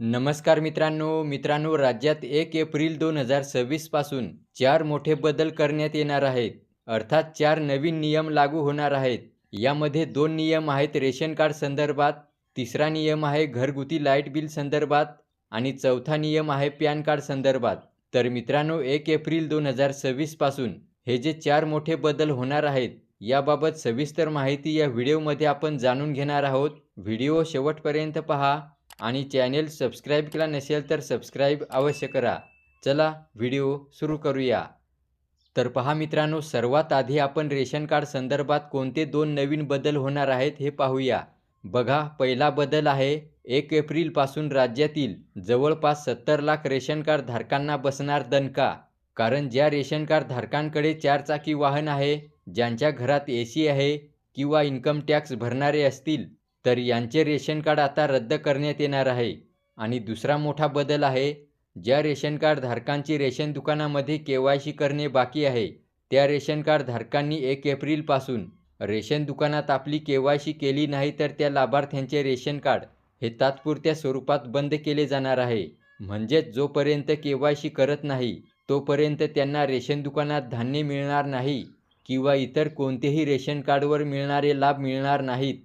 नमस्कार मित्रांनो, राज्यात 1 एप्रिल 2026 पासून 4 मोठे बदल करण्यात येणार आहेत. अर्थात 4 नवीन नियम लागू होणार आहेत. यामध्ये 2 नियम आहेत रेशन कार्ड संदर्भात, तिसरा नियम आहे घरगुती लाईट बिल संदर्भात आणि चौथा नियम आहे पॅन कार्ड संदर्भात. तर मित्रांनो, 1 एप्रिल 2026 पासून हे जे 4 मोठे बदल होणार आहेत, याबाबत सविस्तर माहिती या व्हिडिओमध्ये आपण जाणून घेणार आहोत. व्हिडिओ शेवटपर्यंत पहा आणि चॅनेल सबस्क्राईब केला नसेल तर सबस्क्राईब अवश्य करा. चला व्हिडिओ सुरू करूया. तर पहा मित्रांनो, सर्वात आधी आपण रेशन कार्ड संदर्भात कोणते 2 नवीन बदल होणार आहेत हे पाहूया. बघा, पहिला बदल आहे 1 एप्रिल पासून राज्यातील जवळपास 70 लाख रेशन कार्ड धारकांना बसणार दणका. कारण ज्या रेशन कार्ड धारकांकडे 4 चाकी वाहन आहे, ज्यांच्या घरात AC आहे किंवा इन्कम टॅक्स भरणारे असतील, तर यांचे रेशन कार्ड आता रद्द करण्यात येणार आहे. आणि दुसरा मोठा बदल आहे, ज्या रेशन कार्ड धारकांची रेशन दुकानामध्ये KYC करणे बाकी आहे, त्या रेशन कार्ड धारकांनी 1 एप्रिल पासून रेशन दुकानात आपली KYC केली नाही तर त्या लाभार्थ्यांचे रेशन कार्ड हे तात्पुरत्या स्वरूपात बंद केले जाणार आहे. म्हणजेच जोपर्यंत KYC करत नाही तोपर्यंत त्यांना रेशन दुकानात धान्य मिळणार नाही किंवा इतर कोणतेही रेशन कार्डवर मिळणारे लाभ मिळणार नाहीत.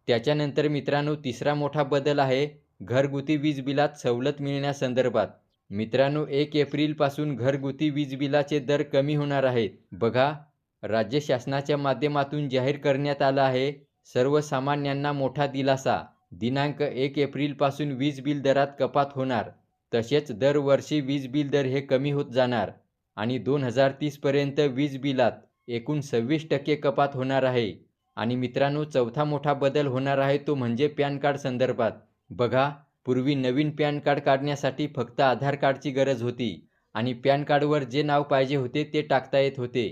त्याच्यानंतर मित्रांनो, तिसरा मोठा बदल आहे घरगुती वीज बिलात सवलत मिळण्यासंदर्भात. मित्रांनो, 1 एप्रिल पासून घरगुती वीज बिलाचे दर कमी होणार आहेत. बघा, राज्य शासनाच्या माध्यमातून जाहीर करण्यात आलं आहे सर्वसामान्यांना मोठा दिलासा. दिनांक 1 एप्रिल पासून वीज बिल दरात कपात होणार. तसेच दरवर्षी वीज बिल दर हे कमी होत जाणार आणि 2030 पर्यंत वीज बिलात एकूण 26% कपात होणार आहे. आणि मित्रांनो, चौथा मोठा बदल होणार आहे तो म्हणजे पॅन कार्ड संदर्भात. बघा, पूर्वी नवीन पॅन कार्ड काढण्यासाठी फक्त आधार कार्डची गरज होती आणि पॅन कार्डवर जे नाव पाहिजे होते ते टाकता येत होते.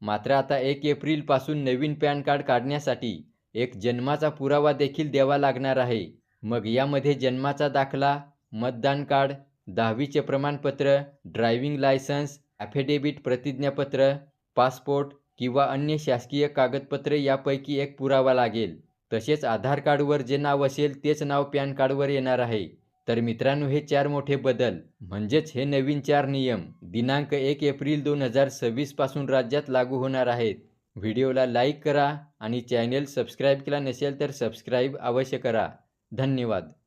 मात्र आता 1 एप्रिल पासून नवीन पॅन कार्ड काढण्यासाठी एक जन्माचा पुरावा देखील द्यावा लागणार आहे. मग यामध्ये जन्माचा दाखला, मतदान कार्ड, 10वीचे प्रमाणपत्र, ड्रायव्हिंग लायसन्स, ॲफिडेव्हिट प्रतिज्ञापत्र, पासपोर्ट किंवा अन्य शासकीय कागदपत्रे यापैकी एक पुरावा लागेल. तसेच आधार कार्डवर जे नाव असेल तेच नाव पॅन कार्डवर येणार आहे. तर मित्रांनो, हे 4 मोठे बदल म्हणजेच हे नवीन 4 नियम दिनांक 1 एप्रिल 2026 पासून राज्यात लागू होणार आहेत. व्हिडिओला लाईक करा आणि चॅनेल सबस्क्राईब केला नसेल तर सबस्क्राईब अवश्य करा. धन्यवाद.